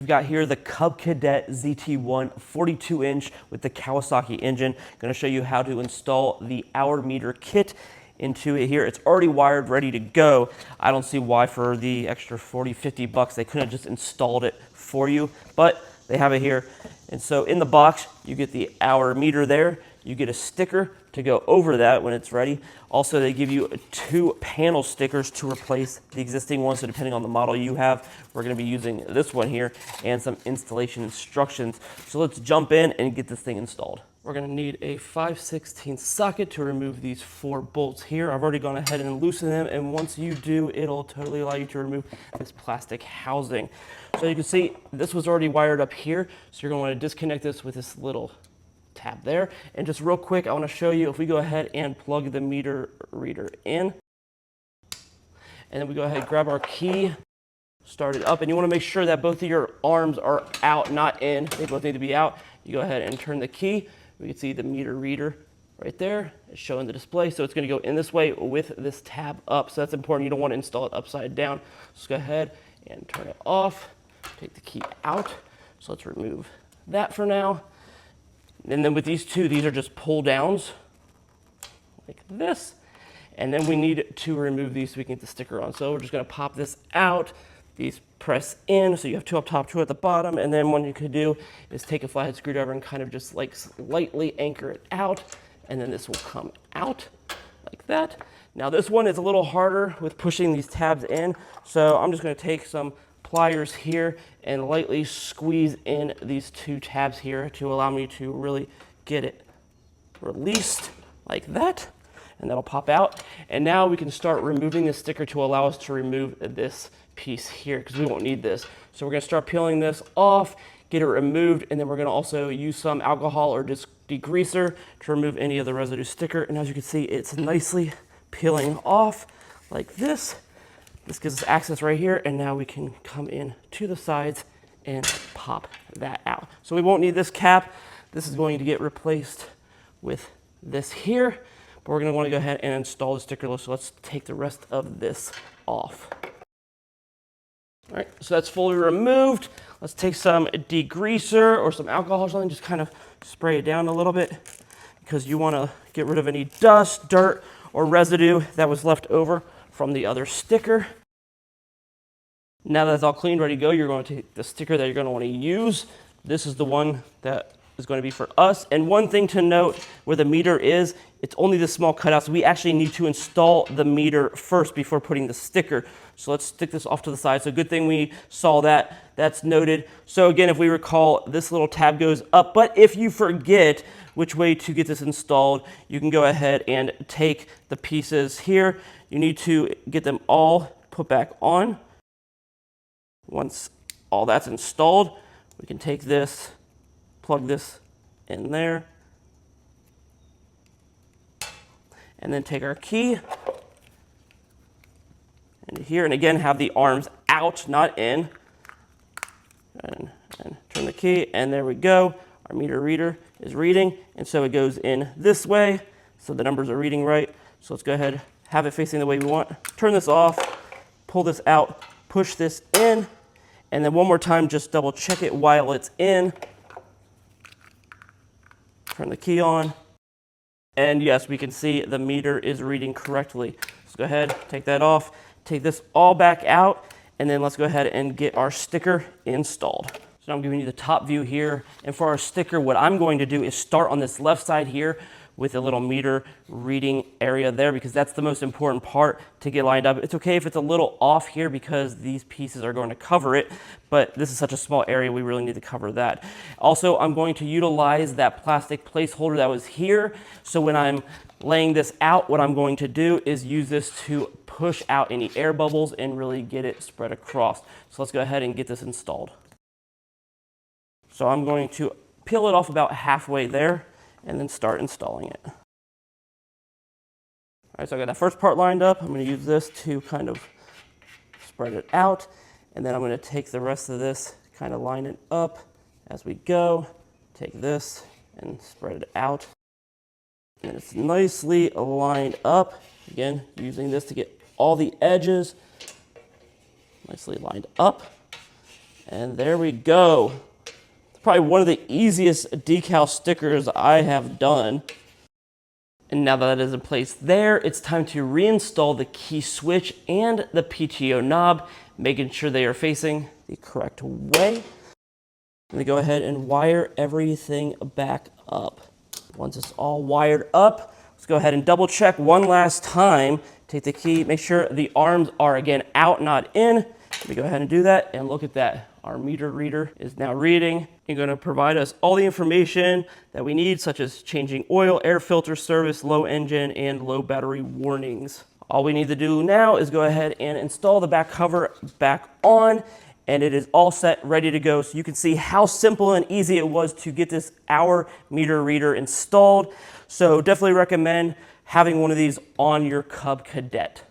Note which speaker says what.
Speaker 1: We've got here the Cub Cadet ZT1 42-inch with the Kawasaki engine. Going to show you how to install the hour meter kit into it here. It's already wired, ready to go. I don't see why for the extra 40, 50 bucks they couldn't have just installed it for you, but they have it here. And so in the box, you get the hour meter there. You get a sticker to go over that when it's ready. Also, they give you 2 panel stickers to replace the existing ones. So depending on the model you have, we're going to be using this one here and some installation instructions. So let's jump in and get this thing installed. We're going to need a 5/16 socket to remove these 4 bolts here. I've already gone ahead and loosened them, and once you do, it'll totally allow you to remove this plastic housing. So you can see this was already wired up here, so you're going to want to disconnect this with this little tab there. And just real quick, I want to show you if we go ahead and plug the meter reader in, and then we go ahead and grab our key, start it up, and you want to make sure that both of your arms are out, not in. They both need to be out. You go ahead and turn the key. We can see the meter reader right there. It's showing the display, so it's going to go in this way with this tab up. So that's important. You don't want to install it upside down. Just go ahead and turn it off. Take the key out. So let's remove that for now. And then with these two, these are just pull downs like this. And then we need to remove these so we can get the sticker on. So we're just going to pop this out. These press in, so you have 2 up top, 2 at the bottom. And then what you could do is take a flathead screwdriver and kind of just like lightly anchor it out. And then this will come out like that. Now this one is a little harder with pushing these tabs in. So I'm just going to take some pliers here and lightly squeeze in these 2 tabs here to allow me to really get it released like that, and that'll pop out. And now we can start removing the sticker to allow us to remove this piece here, because we won't need this. So we're going to start peeling this off, get it removed, and then we're going to also use some alcohol or just degreaser to remove any of the residue sticker. And as you can see, it's nicely peeling off like this. This gives us access right here, and now we can come in to the sides and pop that out. So we won't need this cap. This is going to get replaced with this here, but we're going to want to go ahead and install the sticker. So let's take the rest of this off. All right, so that's fully removed. Let's take some degreaser or some alcohol or something, just kind of spray it down a little bit, because you want to get rid of any dust, dirt, or residue that was left over from the other sticker. Now that it's all clean, ready to go, you're going to take the sticker that you're going to want to use. This is the one that is going to be for us. And one thing to note where the meter is, it's only this small cutout, so we actually need to install the meter first before putting the sticker. So let's stick this off to the side. So good thing we saw that. That's noted. So again, if we recall, this little tab goes up, but if you forget which way to get this installed, you can go ahead and take the pieces here. You need to get them all put back on. Once all that's installed, we can take this, plug this in there, and then take our key into here, and again have the arms out, not in, and turn the key, and there we go. Our meter reader is reading, and so it goes in this way, so the numbers are reading right. So let's go ahead, have it facing the way we want. Turn this off, pull this out, push this in, and then one more time, just double check it while it's in. Turn the key on. And yes, we can see the meter is reading correctly. Let's go ahead, take that off, take this all back out, and then let's go ahead and get our sticker installed. So now I'm giving you the top view here. And for our sticker, what I'm going to do is start on this left side here with a little meter reading area there, because that's the most important part to get lined up. It's okay if it's a little off here because these pieces are going to cover it, but this is such a small area, we really need to cover that. Also, I'm going to utilize that plastic placeholder that was here. So when I'm laying this out, what I'm going to do is use this to push out any air bubbles and really get it spread across. So let's go ahead and get this installed. So I'm going to peel it off about halfway there and then start installing it. All right, so I got that first part lined up. I'm going to use this to kind of spread it out, and then I'm going to take the rest of this, kind of line it up as we go. Take this and spread it out. And it's nicely lined up. Again, using this to get all the edges nicely lined up. And there we go. Probably one of the easiest decal stickers I have done. And now that it is in place there, it's time to reinstall the key switch and the PTO knob, making sure they are facing the correct way. Let me go ahead and wire everything back up. Once it's all wired up, let's go ahead and double check one last time. Take the key, make sure the arms are again out, not in. Let me go ahead and do that, and look at that. Our meter reader is now reading. It's going to provide us all the information that we need, such as changing oil, air filter service, low engine, and low battery warnings. All we need to do now is go ahead and install the back cover back on, and it is all set, ready to go. So you can see how simple and easy it was to get this hour meter reader installed. So definitely recommend having one of these on your Cub Cadet.